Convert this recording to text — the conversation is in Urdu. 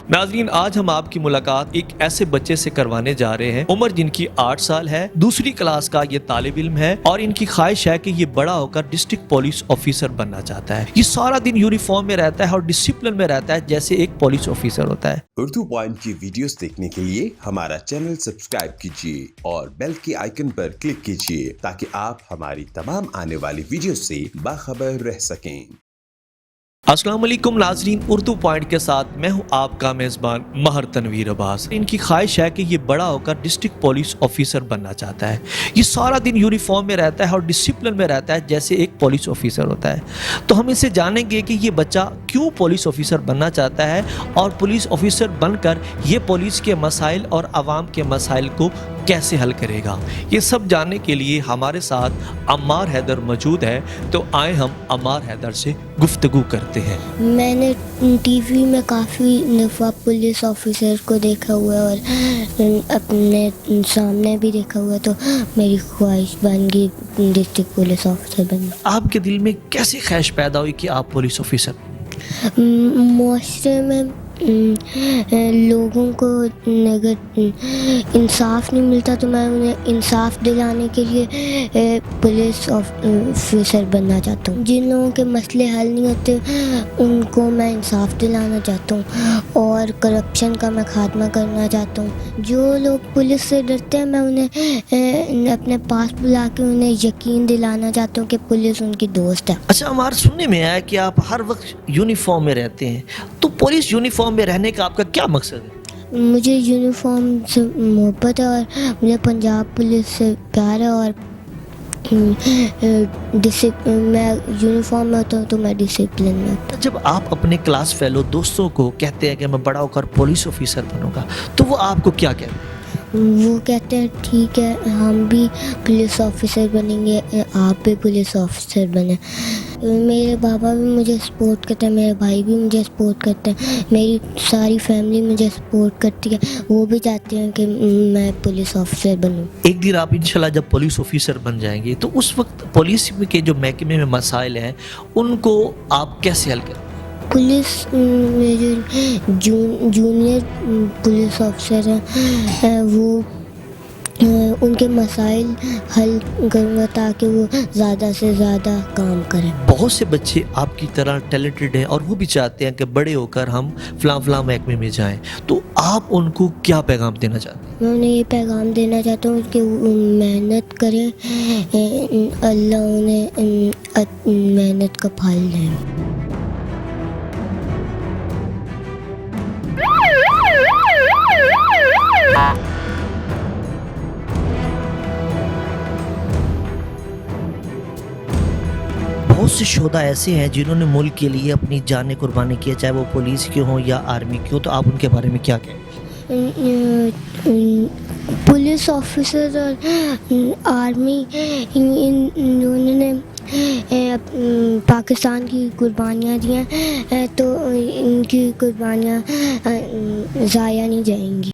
ناظرین، آج ہم آپ کی ملاقات ایک ایسے بچے سے کروانے جا رہے ہیں، عمر جن کی 8 سال ہے، دوسری کلاس کا یہ طالب علم ہے اور ان کی خواہش ہے کہ یہ بڑا ہو کر ڈسٹرکٹ پولیس آفیسر بننا چاہتا ہے۔ یہ سارا دن یونیفارم میں رہتا ہے اور ڈسپلن میں رہتا ہے جیسے ایک پولیس آفیسر ہوتا ہے۔ اردو پوائنٹ کی ویڈیوز دیکھنے کے لیے ہمارا چینل سبسکرائب کیجیے اور بیل کے آئیکن پر کلک کیجیے تاکہ آپ ہماری تمام آنے والی ویڈیوز سے باخبر رہ سکیں۔ السلام علیکم ناظرین، اردو پوائنٹ کے ساتھ میں ہوں آپ کا میزبان مہر تنویر عباس۔ ان کی خواہش ہے کہ یہ بڑا ہو کر ڈسٹرکٹ پولیس آفیسر بننا چاہتا ہے۔ یہ سارا دن یونیفارم میں رہتا ہے اور ڈسپلن میں رہتا ہے جیسے ایک پولیس آفیسر ہوتا ہے۔ تو ہم اسے جانیں گے کہ یہ بچہ کیوں پولیس آفیسر بننا چاہتا ہے اور پولیس آفیسر بن کر یہ پولیس کے مسائل اور عوام کے مسائل کو کیسے حل کرے گا۔ یہ سب جاننے کے لیے ہمارے ساتھ عمار حیدر موجود ہے، تو آئیں ہم عمار حیدر سے گفتگو کرتے ہیں۔ میں نے ٹی وی میں کافی دفعہ پولیس آفیسر کو دیکھا ہوا ہے اور اپنے سامنے بھی دیکھا ہوا ہے، تو میری خواہش بن گئی ڈسٹرکٹ پولیس آفیسر بننا۔ آپ کے دل میں کیسی خواہش پیدا ہوئی کہ آپ پولیس آفیسر؟ معاشرے میں لوگوں کو اگر انصاف نہیں ملتا تو میں انہیں انصاف دلانے کے لیے پولیس آفیسر بننا چاہتا ہوں۔ جن لوگوں کے مسئلے حل نہیں ہوتے ان کو میں انصاف دلانا چاہتا ہوں اور کرپشن کا میں خاتمہ کرنا چاہتا ہوں۔ جو لوگ پولیس سے ڈرتے ہیں میں انہیں اپنے پاس بلا کے انہیں یقین دلانا چاہتا ہوں کہ پولیس ان کی دوست ہے۔ اچھا، ہمارے سننے میں آیا کہ آپ ہر وقت یونیفارم میں رہتے ہیں، تو پولیس یونیفارم میں رہنے کا آپ کا کیا مقصد ہے؟ مجھے یونیفارم سے محبت ہے اور مجھے پنجاب پولیس سے پیار ہے، اور میں یونیفارم میں ہوتا ہوں تو میں ڈسپلن میں ہوتا ہوں۔ جب آپ اپنے کلاس فیلو دوستوں کو کہتے ہیں کہ میں بڑا ہو کر پولیس آفیسر بنوں گا، تو وہ آپ کو کیا کہتے ہیں؟ وہ کہتے ہیں ٹھیک ہے، ہم بھی پولیس آفیسر بنیں گے، آپ بھی پولیس آفیسر بنیں۔ میرے بابا بھی مجھے سپورٹ کرتے ہیں، میرے بھائی بھی مجھے سپورٹ کرتے ہیں، میری ساری فیملی مجھے سپورٹ کرتی ہے، وہ بھی چاہتے ہیں کہ میں پولیس آفیسر بنوں۔ ایک دن آپ انشاءاللہ جب پولیس آفیسر بن جائیں گے تو اس وقت پولیس کے جو محکمے میں مسائل ہیں ان کو آپ کیسے حل کریں؟ پولیس میں جو جونیئر پولیس آفیسر ہیں وہ ان کے مسائل حل کروں گا تاکہ وہ زیادہ سے زیادہ کام کریں۔ بہت سے بچے آپ کی طرح ٹیلنٹڈ ہیں اور وہ بھی چاہتے ہیں کہ بڑے ہو کر ہم فلاں محکمے میں جائیں، تو آپ ان کو کیا پیغام دینا چاہتے ہیں؟ میں انہیں یہ پیغام دینا چاہتا ہوں کہ وہ محنت کریں، اللہ انہیں محنت کا پھل دیں۔ بہت سے شہداء ایسے ہیں جنہوں نے ملک کے لیے اپنی جانیں قربانی کی، چاہے وہ پولیس کے ہوں یا آرمی کے ہوں، تو آپ ان کے بارے میں کیا کہیں؟ پولیس آفیسر اور آرمی انہوں نے پاکستان کی قربانیاں دی ہیں، تو ان کی قربانیاں ضائع نہیں جائیں گی۔